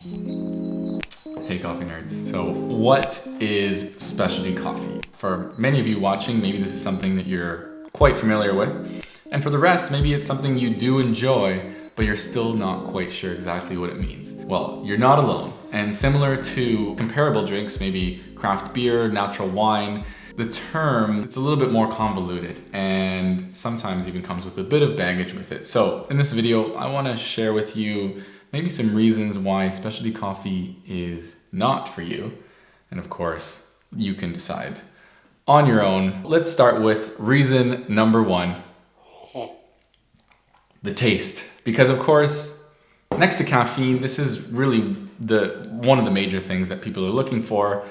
Hey coffee nerds. So what is specialty coffee? For many of you watching, maybe this is something that you're quite familiar with. And for the rest, maybe it's something you do enjoy, but you're still not quite sure exactly what it means. Well, you're not alone. And similar to comparable drinks, maybe craft beer, natural wine, the term, it's a little bit more convoluted and sometimes even comes with a bit of baggage with it. So in this video, I want to share with you maybe some reasons why specialty coffee is not for you. And of course, you can decide on your own. Let's start with reason number one, the taste. Because of course, next to caffeine, this is really one of the major things that people are looking for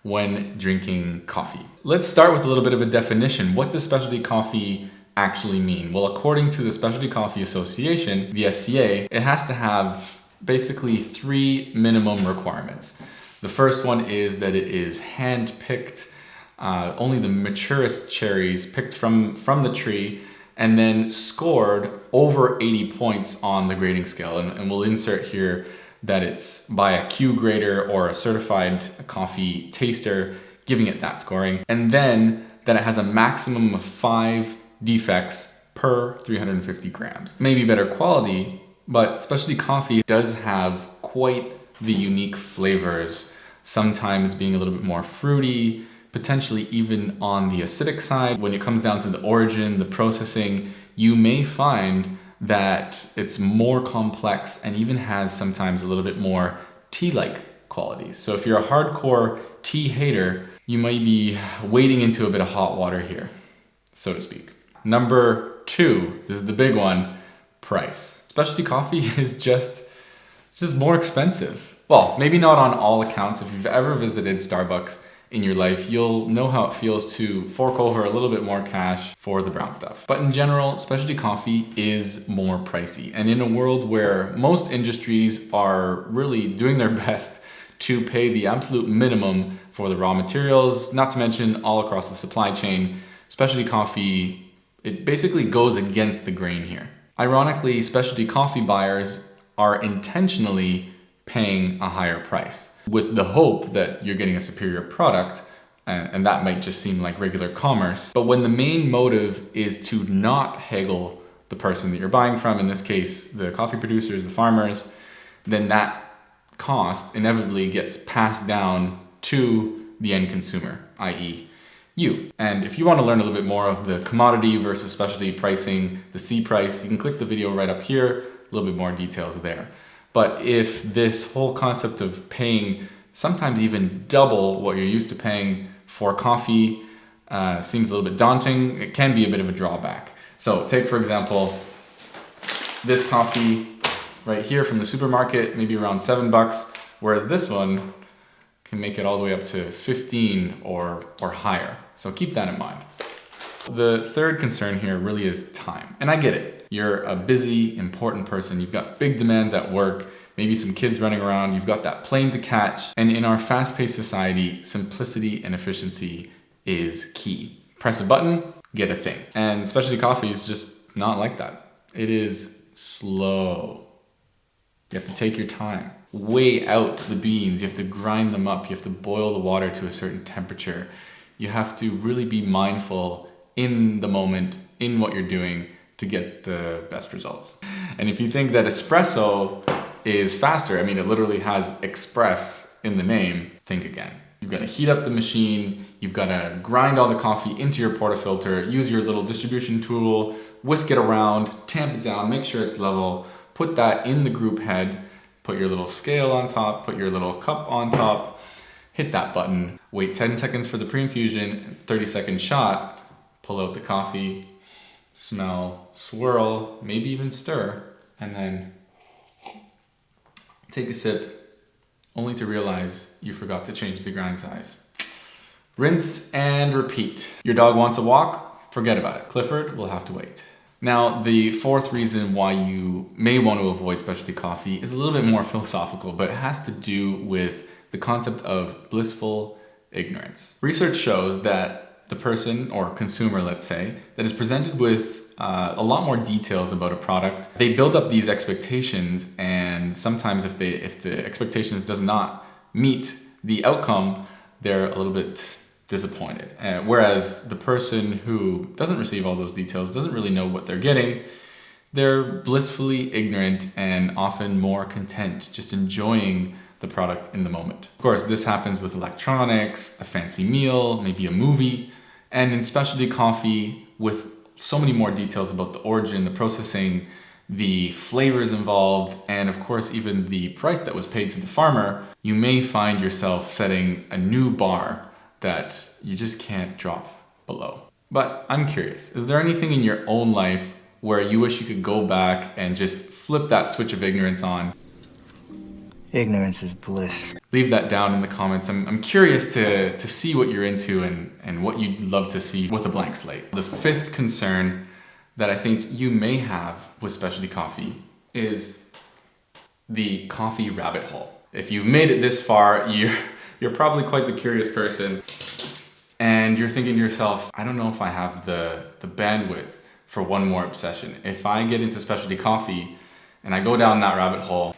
when drinking coffee. Let's start with a little bit of a definition. What does specialty coffee actually mean? Well, according to the Specialty Coffee Association, the SCA, it has to have basically 3 minimum requirements. The first one is that it is hand-picked, only the maturest cherries picked from the tree, and then scored over 80 points on the grading scale. And we'll insert here that it's by a Q grader or a certified coffee taster giving it that scoring. And then that it has a maximum of 5 defects per 350 grams. Maybe better quality, but specialty coffee does have quite the unique flavors, sometimes being a little bit more fruity, potentially even on the acidic side. When it comes down to the origin, the processing, you may find that it's more complex and even has sometimes a little bit more tea-like qualities. So if you're a hardcore tea hater, you might be wading into a bit of hot water here, so to speak. Number 2, this is the big one, price. Specialty coffee is just more expensive. Well, maybe not on all accounts. If you've ever visited Starbucks in your life, you'll know how it feels to fork over a little bit more cash for the brown stuff. But in general, specialty coffee is more pricey. And in a world where most industries are really doing their best to pay the absolute minimum for the raw materials, not to mention all across the supply chain, specialty coffee, it basically goes against the grain here. Ironically, specialty coffee buyers are intentionally paying a higher price with the hope that you're getting a superior product, and that might just seem like regular commerce. But when the main motive is to not haggle the person that you're buying from, in this case, the coffee producers, the farmers, then that cost inevitably gets passed down to the end consumer, i.e. you. And if you want to learn a little bit more of the commodity versus specialty pricing, the C price, you can click the video right up here, a little bit more details there. But if this whole concept of paying sometimes even double what you're used to paying for coffee seems a little bit daunting, it can be a bit of a drawback. So take, for example, this coffee right here from the supermarket, maybe around $7, whereas this one can make it all the way up to 15 or higher. So keep that in mind. The third concern here really is time. And I get it. You're a busy, important person. You've got big demands at work, maybe some kids running around. You've got that plane to catch. And in our fast-paced society, simplicity and efficiency is key. Press a button, get a thing. And specialty coffee is just not like that. It is slow. You have to take your time. Weigh out the beans. You have to grind them up. You have to boil the water to a certain temperature. You have to really be mindful in the moment, in what you're doing, to get the best results. And if you think that espresso is faster, I mean, it literally has express in the name, think again. You've got to heat up the machine, you've got to grind all the coffee into your portafilter, use your little distribution tool, whisk it around, tamp it down, make sure it's level, put that in the group head, put your little scale on top, put your little cup on top, hit that button, wait 10 seconds for the pre-infusion, 30-second shot, pull out the coffee, smell, swirl, maybe even stir, and then take a sip, only to realize you forgot to change the grind size. Rinse and repeat. Your dog wants a walk? Forget about it. Clifford will have to wait. Now, the fourth reason why you may want to avoid specialty coffee is a little bit more philosophical, but it has to do with the concept of blissful ignorance. Research shows that the person or consumer, let's say, that is presented with a lot more details about a product. They build up these expectations, and sometimes if the expectations does not meet the outcome, they're a little bit disappointed. Whereas the person who doesn't receive all those details, doesn't really know what they're getting, they're blissfully ignorant and often more content, just enjoying the product in the moment. Of course, this happens with electronics, a fancy meal, maybe a movie, and in specialty coffee with so many more details about the origin, the processing, the flavors involved, and of course even the price that was paid to the farmer, you may find yourself setting a new bar that you just can't drop below. But I'm curious, is there anything in your own life where you wish you could go back and just flip that switch of ignorance on? Ignorance is bliss. Leave that down in the comments. I'm curious to see what you're into and what you'd love to see with a blank slate. The fifth concern that I think you may have with specialty coffee is the coffee rabbit hole. If you've made it this far, you're probably quite the curious person, and you're thinking to yourself, I don't know if I have the bandwidth for one more obsession. If I get into specialty coffee and I go down that rabbit hole,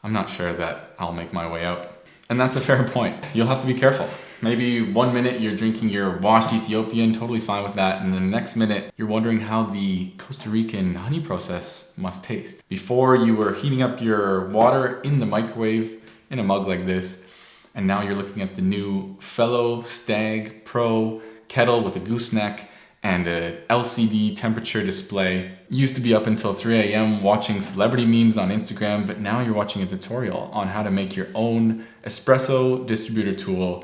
I'm not sure that I'll make my way out. And that's a fair point. You'll have to be careful. Maybe 1 minute you're drinking your washed Ethiopian, totally fine with that, and then the next minute you're wondering how the Costa Rican honey process must taste. Before you were heating up your water in the microwave in a mug like this, and now you're looking at the new Fellow Stag Pro kettle with a gooseneck and a LCD temperature display. You used to be up until 3 a.m. watching celebrity memes on Instagram, but now you're watching a tutorial on how to make your own espresso distributor tool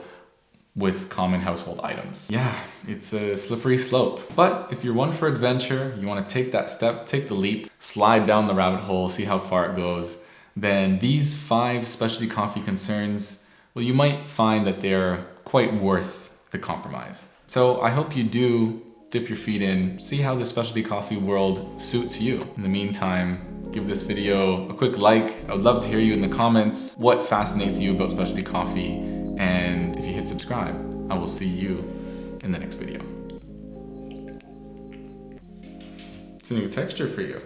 with common household items. Yeah, it's a slippery slope. But if you're one for adventure, you want to take that step, take the leap, slide down the rabbit hole, see how far it goes, then these 5 specialty coffee concerns, well, you might find that they're quite worth the compromise. So I hope you do dip your feet in, see how the specialty coffee world suits you. In the meantime, give this video a quick like. I would love to hear you in the comments what fascinates you about specialty coffee, and if you hit subscribe, I will see you in the next video. It's a new texture for you.